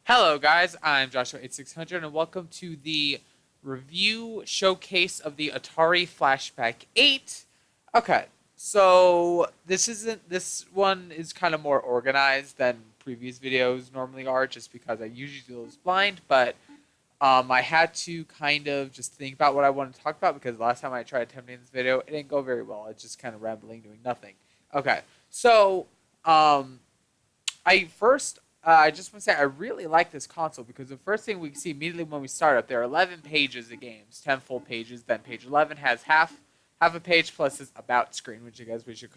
Hello guys, I'm Joshua8600 and welcome to the review showcase of the Atari Flashback 8. Okay, so this one is kind of more organized than previous videos normally are just because I usually do those blind, but I had to kind of just think about what I wanted to talk about because the last time I tried attempting this video, it didn't go very well. It's just kind of rambling, doing nothing. Okay, so um, I just want to say I really like this console because the first thing we see immediately when we start up, there are 11 pages of games, 10 full pages. Then page 11 has half a page plus this about screen, which I guess we can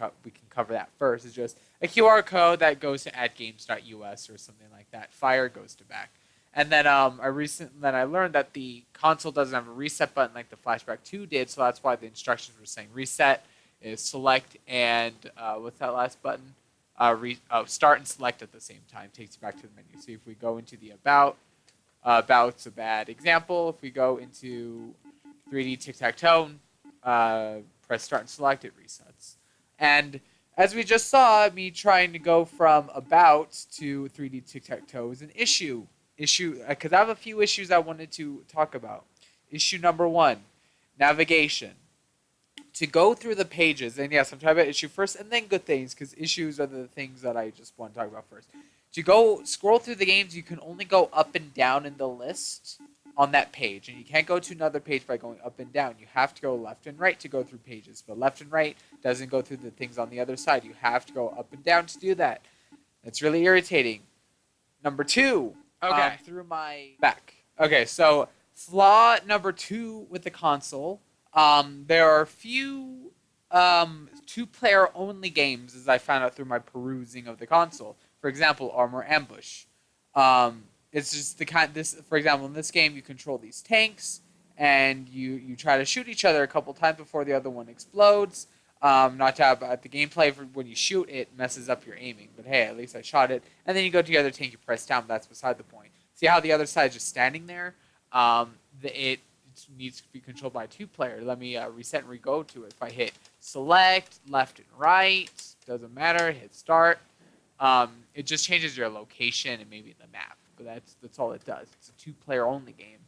cover that first. It's just a QR code that goes to @games.us or something like that. Fire goes to back, and then I learned that the console doesn't have a reset button like the Flashback 2 did, so that's why the instructions were saying reset is select and what's that last button? Start and select at the same time. Takes you back to the menu. So if we go into the about's a bad example. If we go into 3D tic-tac-toe, press start and select, it resets. And as we just saw, me trying to go from about to 3D tic-tac-toe is an issue. Because I have a few issues I wanted to talk about. Issue number 1, navigation. To go through the pages, and yes, I'm talking about issue first and then good things, because issues are the things that I just want to talk about first. To go scroll through the games, you can only go up and down in the list on that page, and you can't go to another page by going up and down. You have to go left and right to go through pages, but left and right doesn't go through the things on the other side. You have to go up and down to do that. It's really irritating. Number 2, Okay. through my back. Okay, so flaw number 2 with the console. There are a few two-player only games, as I found out through my perusing of the console. For example, Armor Ambush. It's just the kind. For example, in this game, you control these tanks, and you try to shoot each other a couple times before the other one explodes. Not to have the gameplay for when you shoot, it messes up your aiming. But hey, at least I shot it. And then you go to the other tank, you press down. But that's beside the point. See how the other side is just standing there? It needs to be controlled by a two-player. Let me reset and re-go to it. If I hit select, left and right, doesn't matter, hit start. It just changes your location and maybe the map, but that's all it does. It's a two-player only game.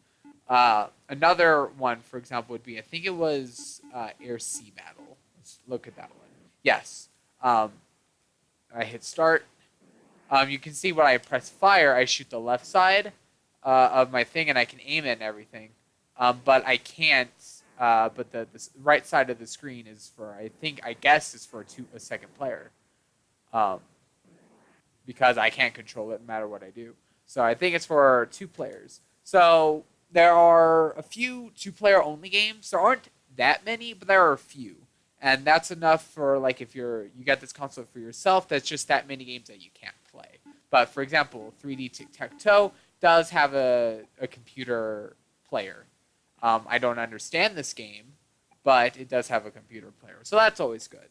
Another one, for example, would be, I think it was Air-Sea Battle. Let's look at that one. Yes. I hit start. You can see when I press fire, I shoot the left side of my thing, and I can aim it and everything. But I can't. But the right side of the screen is for, I guess, is for a second player, because I can't control it no matter what I do. So I think it's for 2 players. So there are a few 2-player only games. There aren't that many, but there are a few, and that's enough for, like, if you get this console for yourself. That's just that many games that you can't play. But for example, 3D tic-tac-toe does have a computer player. I don't understand this game, but it does have a computer player, so that's always good.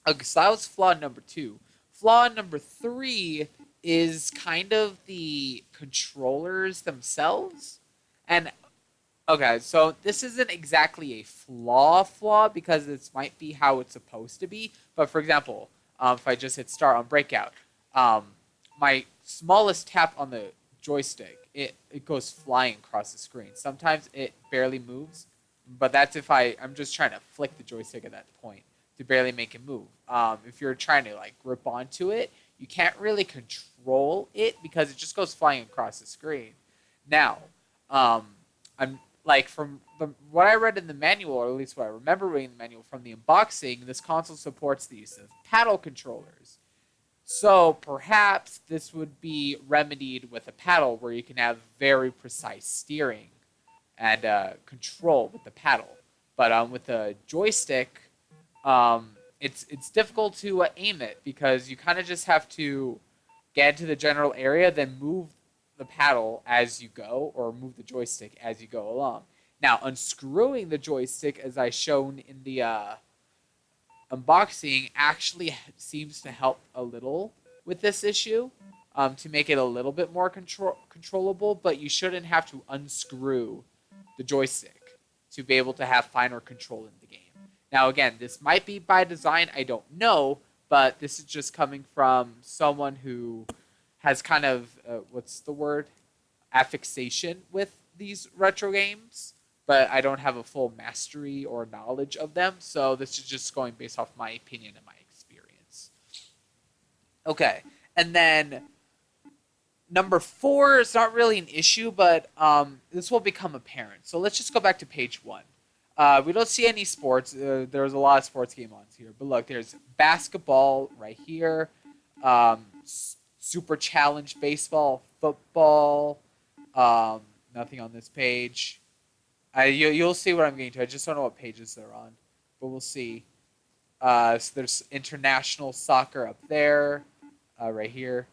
Okay, so that was flaw number 2. Flaw number 3 is kind of the controllers themselves. And okay, so this isn't exactly a flaw because this might be how it's supposed to be. But for example, if I just hit start on Breakout, my smallest tap on the joystick, it goes flying across the screen. Sometimes it barely moves, but that's if I'm just trying to flick the joystick at that point to barely make it move. If you're trying to, like, grip onto it, you can't really control it because it just goes flying across the screen. Now, I'm like, from what I read in the manual, or at least what I remember reading the manual from the unboxing, this console supports the use of paddle controllers. So perhaps this would be remedied with a paddle where you can have very precise steering and control with the paddle. But with a joystick, it's difficult to aim it because you kind of just have to get into the general area, then move the paddle as you go, or move the joystick as you go along. Now, unscrewing the joystick, as I shown in the unboxing, actually seems to help a little with this issue, to make it a little bit more controllable, but you shouldn't have to unscrew the joystick to be able to have finer control in the game. Now, again, this might be by design, I don't know, but this is just coming from someone who has kind of what's the word, affixation with these retro games, but I don't have a full mastery or knowledge of them. So this is just going based off my opinion and my experience. Okay, and then number 4 is not really an issue, but this will become apparent. So let's just go back to page 1. We don't see any sports. There's a lot of sports game on here, but look, there's basketball right here, Super Challenge baseball, football. Nothing on this page. You'll see what I'm getting to. I just don't know what pages they're on, but we'll see. So there's international soccer up there, right here.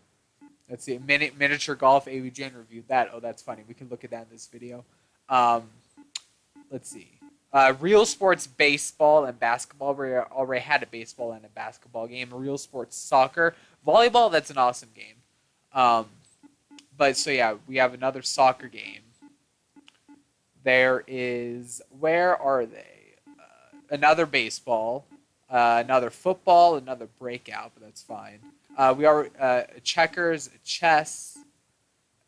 Let's see, miniature golf. AVGN reviewed that. Oh, that's funny. We can look at that in this video. Let's see. Real sports baseball and basketball. We already had a baseball and a basketball game. Real sports soccer. Volleyball, that's an awesome game. But so yeah, we have another soccer game. There is, where are they? Another baseball, another football, another breakout, but that's fine. We are checkers, chess,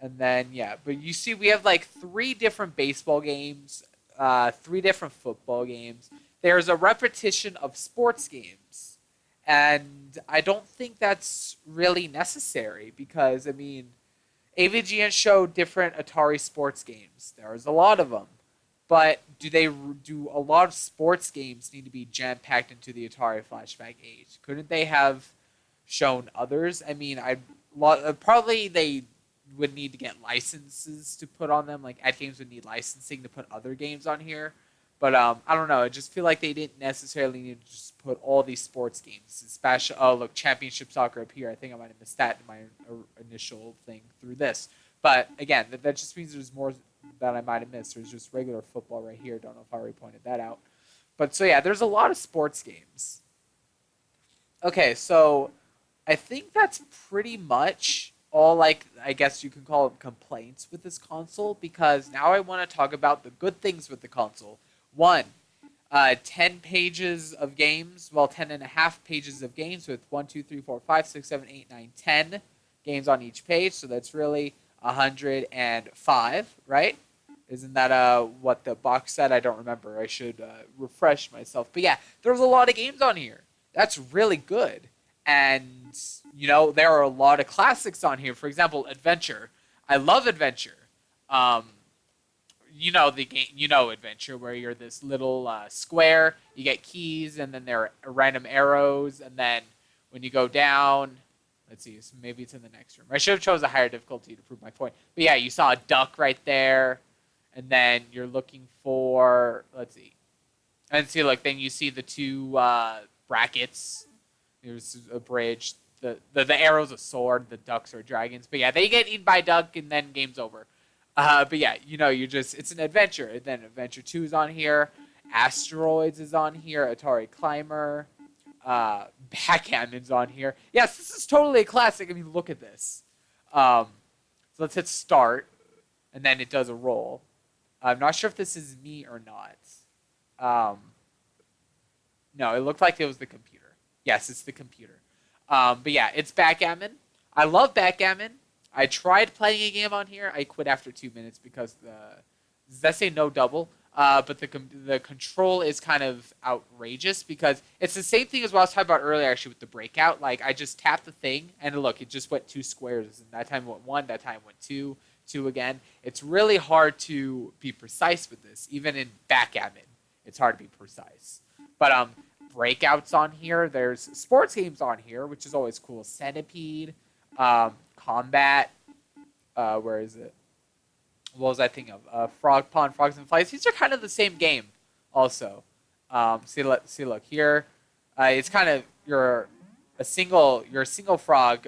and then yeah. But you see, we have like 3 different baseball games, 3 different football games. There's a repetition of sports games, and I don't think that's really necessary because I mean, AVGN showed different Atari sports games. There's a lot of them. But do a lot of sports games need to be jam-packed into the Atari Flashback 8? Couldn't they have shown others? I mean, probably they would need to get licenses to put on them. Like, Ad Games would need licensing to put other games on here. But I don't know. I just feel like they didn't necessarily need to just put all these sports games. Especially, oh, look, Championship Soccer up here. I think I might have missed that in my initial thing through this. But again, that just means there's more that I might have missed. There's just regular football right here. Don't know if I already pointed that out. But so yeah, there's a lot of sports games. Okay, so I think that's pretty much all, like, I guess you can call them complaints with this console, because now I want to talk about the good things with the console. 1, 10 pages of games, well, 10 and a half pages of games with 1, 2, 3, 4, 5, 6, 7, 8, 9, 10 games on each page, so that's really 105, right? Isn't that what the box said? I don't remember. I should refresh myself. But yeah, there's a lot of games on here. That's really good. And, you know, there are a lot of classics on here. For example, Adventure. I love Adventure. You know the game. You know Adventure, where you're this little square. You get keys, and then there are random arrows. And then when you go down, let's see, so maybe it's in the next room. I should have chose a higher difficulty to prove my point. But yeah, you saw a duck right there. And then you're looking for, let's see. And see, look, then you see the 2 brackets. There's a bridge. The arrow's a sword. The ducks are dragons. But yeah, they get eaten by a duck, and then game's over. But yeah, you know, it's an adventure. And then Adventure 2 is on here. Asteroids is on here. Atari Climber. Backgammon's on here. Yes, this is totally a classic. I mean, look at this. So let's hit start. And then it does a roll. I'm not sure if this is me or not. No, it looked like it was the computer. Yes, it's the computer. But yeah, it's backgammon. I love backgammon. I tried playing a game on here. I quit after 2 minutes because does that say no double? But the control is kind of outrageous because it's the same thing as what I was talking about earlier, actually, with the breakout. Like, I just tapped the thing, and look, it just went 2 squares. And that time it went 1, that time it went 2. 2 again. It's really hard to be precise with this. Even in backgammon, it's hard to be precise. But breakouts on here. There's sports games on here, which is always cool. Centipede, Combat. Where is it? What was I thinking of? Frog Pond, Frogs and Flies. These are kind of the same game, also. See, look here. It's kind of you're a single frog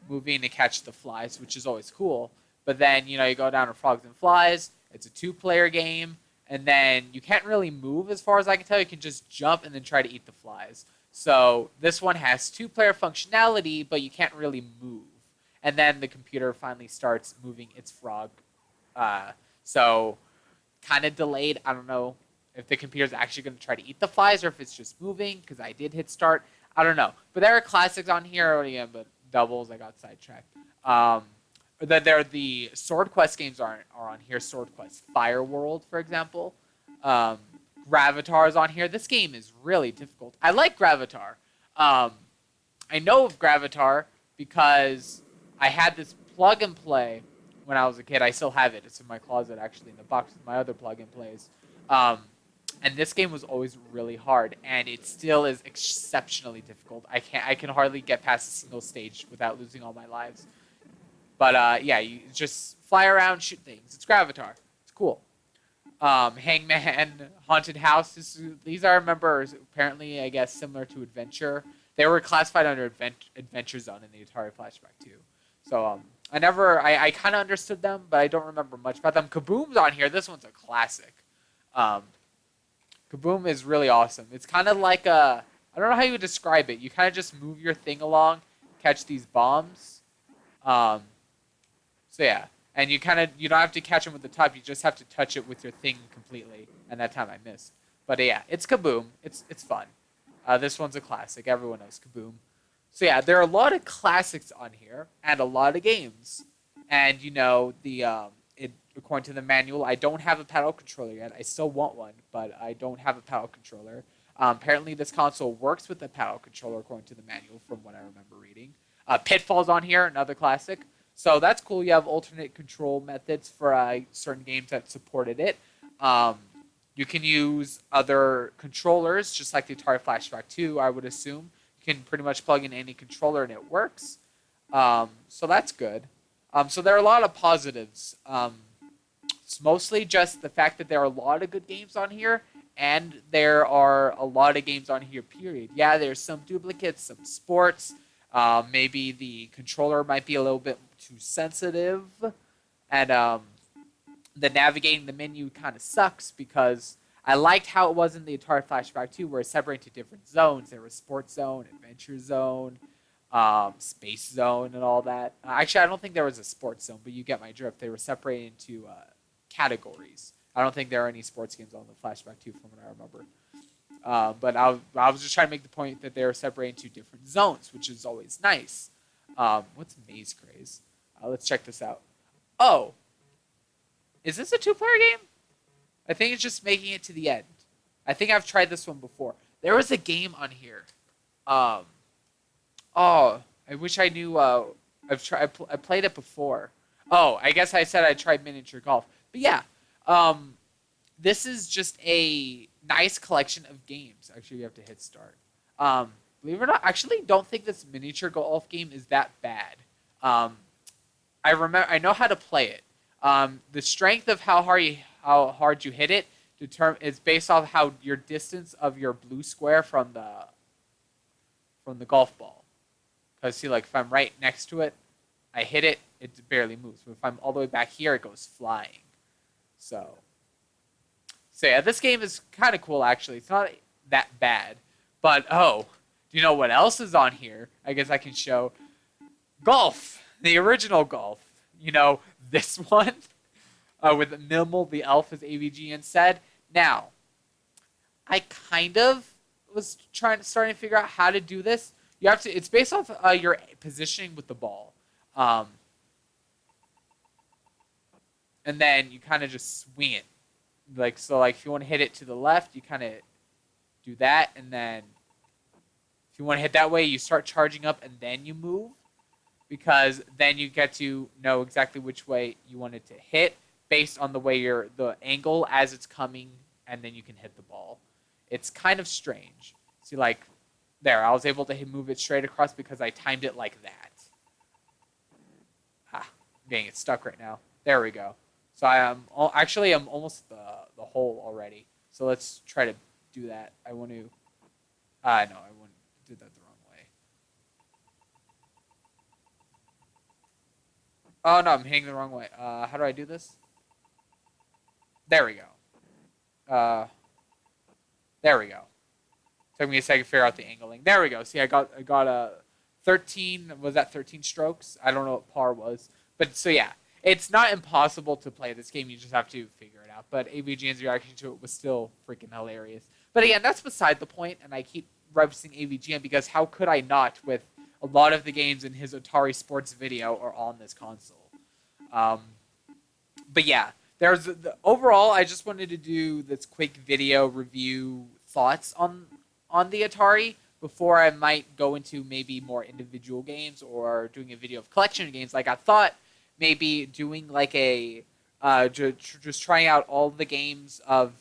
moving to catch the flies, which is always cool. But then, you know, you go down to Frogs and Flies. It's a 2-player game. And then you can't really move as far as I can tell. You can just jump and then try to eat the flies. So this one has 2-player functionality, but you can't really move. And then the computer finally starts moving its frog. So kind of delayed. I don't know if the computer's actually going to try to eat the flies or if it's just moving, because I did hit start. I don't know. But there are classics on here. Again, but doubles. I got sidetracked. that there the Sword Quest games are on here. Sword Quest Fire World, for example. Um, Gravatar is on here. This game is really difficult. I like Gravatar. Um, I know of Gravatar because I had this plug and play when I was a kid. I still have it. It's in my closet, actually, in the box with my other plug and plays. Um, and this game was always really hard, and it still is exceptionally difficult. I can hardly get past a single stage without losing all my lives. But yeah, you just fly around, shoot things. It's Gravatar. It's cool. Hangman, Haunted House. These I remember apparently, I guess, similar to Adventure. They were classified under Adventure Zone in the Atari Flashback too. So I kind of understood them, but I don't remember much about them. Kaboom's on here. This one's a classic. Um, Kaboom is really awesome. It's kind of like I don't know how you would describe it. You kind of just move your thing along, catch these bombs. Um, so yeah, and you don't have to catch them with the top. You just have to touch it with your thing completely. And that time I missed. But yeah, it's Kaboom. It's fun. This one's a classic. Everyone knows Kaboom. So yeah, there are a lot of classics on here and a lot of games. And according to the manual, I don't have a paddle controller yet. I still want one, but I don't have a paddle controller. Apparently, this console works with the paddle controller according to the manual, from what I remember reading. Pitfall's on here, another classic. So that's cool. You have alternate control methods for certain games that supported it. You can use other controllers, just like the Atari Flashback 2, I would assume. You can pretty much plug in any controller and it works. So that's good. So there are a lot of positives. It's mostly just the fact that there are a lot of good games on here, and there are a lot of games on here, period. Yeah, there's some duplicates, some sports. Maybe the controller might be a little bit too sensitive. And the navigating the menu kind of sucks because I liked how it was in the Atari Flashback 2, where it's separated into different zones. There was Sports Zone, Adventure Zone, Space Zone, and all that. Actually, I don't think there was a Sports Zone, but you get my drift. They were separated into categories. I don't think there are any sports games on the Flashback 2 from what I remember. But I was just trying to make the point that they were separated into different zones, which is always nice. What's Maze Craze? Let's check this out. Oh, is this a two-player game? I think it's just making it to the end. I think I've tried this one before. There was a game on here. I wish I knew. I played it before. Oh, I guess I said I tried miniature golf. But yeah, this is just a nice collection of games. Actually, you have to hit start. Believe it or not, I actually don't think this miniature golf game is that bad. I know how to play it. The strength of how hard you hit it is based off how your distance of your blue square from the golf ball. Because see, like if I'm right next to it, I hit it, it barely moves. But if I'm all the way back here, it goes flying. So yeah, this game is kind of cool actually. It's not that bad. But do you know what else is on here? I guess I can show. Golf, the original Golf. You know, this one with Minimal the Elf, as AVGN said. Now, I kind of was starting to figure out how to do this. You have to. It's based off your positioning with the ball, and then you kind of just swing it. Like if you want to hit it to the left, you kind of do that, and then if you want to hit that way, you start charging up, and then you move. Because then you get to know exactly which way you want it to hit based on the way the angle as it's coming, and then you can hit the ball. It's kind of strange. See, like, there, I was able to move it straight across because I timed it like that. I'm getting it stuck right now. There we go. So I'm almost the hole already. So let's try to do that. I want to... no, I did that the wrong way. Oh, no, I'm hitting the wrong way. How do I do this? There we go. There we go. Took me a second to figure out the angling. There we go. See, I got a 13. Was that 13 strokes? I don't know what par was. But so yeah, it's not impossible to play this game. You just have to figure it out. But AVGN's reaction to it was still freaking hilarious. But again, that's beside the point, and I keep referencing AVGN because how could I not with a lot of the games in his Atari Sports video are on this console. Um, but yeah, overall. I just wanted to do this quick video review thoughts on the Atari before I might go into maybe more individual games or doing a video of collection of games. Like I thought maybe doing like a just trying out all the games of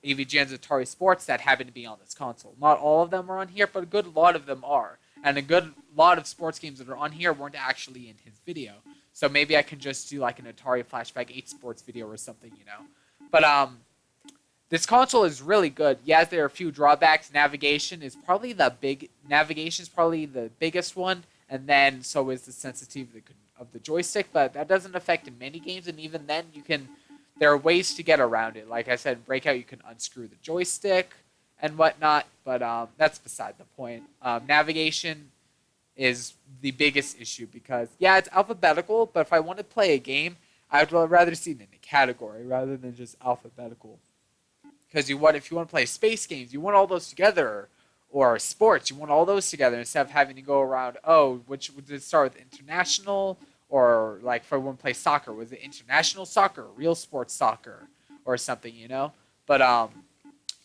AVGN's Atari Sports that happen to be on this console. Not all of them are on here, but a good lot of them are. And a good lot of sports games that are on here weren't actually in his video. So maybe I can just do like an Atari Flashback 8 sports video or something, you know. But this console is really good. Yes, there are a few drawbacks. Navigation is probably the biggest one, and then so is the sensitivity of the joystick. But that doesn't affect in many games, and even then, there are ways to get around it. Like I said, in Breakout, you can unscrew the joystick and whatnot, but that's beside the point. Navigation is the biggest issue because, yeah, it's alphabetical, but if I want to play a game, I'd rather see it in a category rather than just alphabetical. Because if you want to play space games, you want all those together, or sports, you want all those together instead of having to go around. Oh, which did it start with international, or like if I want to play soccer, was it international soccer, real sports soccer, or something, you know? But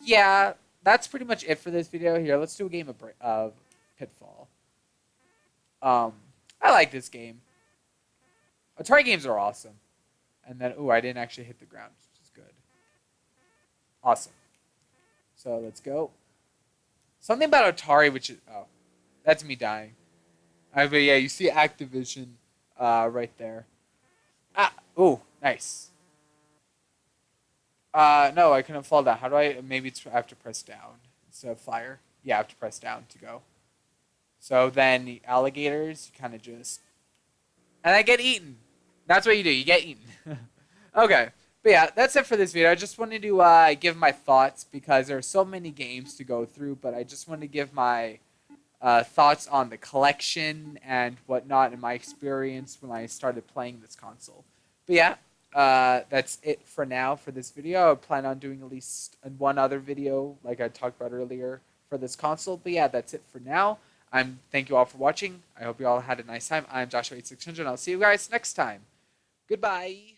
yeah, that's pretty much it for this video. Here, let's do a game of Pitfall. I like this game. Atari games are awesome. And then, I didn't actually hit the ground, which is good. Awesome. So let's go. Something about Atari, which is that's me dying. But yeah, you see Activision right there. Nice. No, I couldn't fall down. How do I? Maybe I have to press down instead of fire. Yeah, I have to press down to go. So then the alligators, you kind of just, and I get eaten. That's what you do. You get eaten. Okay. But yeah, that's it for this video. I just wanted to give my thoughts because there are so many games to go through, but I just wanted to give my thoughts on the collection and whatnot and my experience when I started playing this console. But yeah, that's it for now for this video. I plan on doing at least one other video like I talked about earlier for this console. But yeah, that's it for now. Thank you all for watching. I hope you all had a nice time. I'm Joshua8600, and I'll see you guys next time. Goodbye.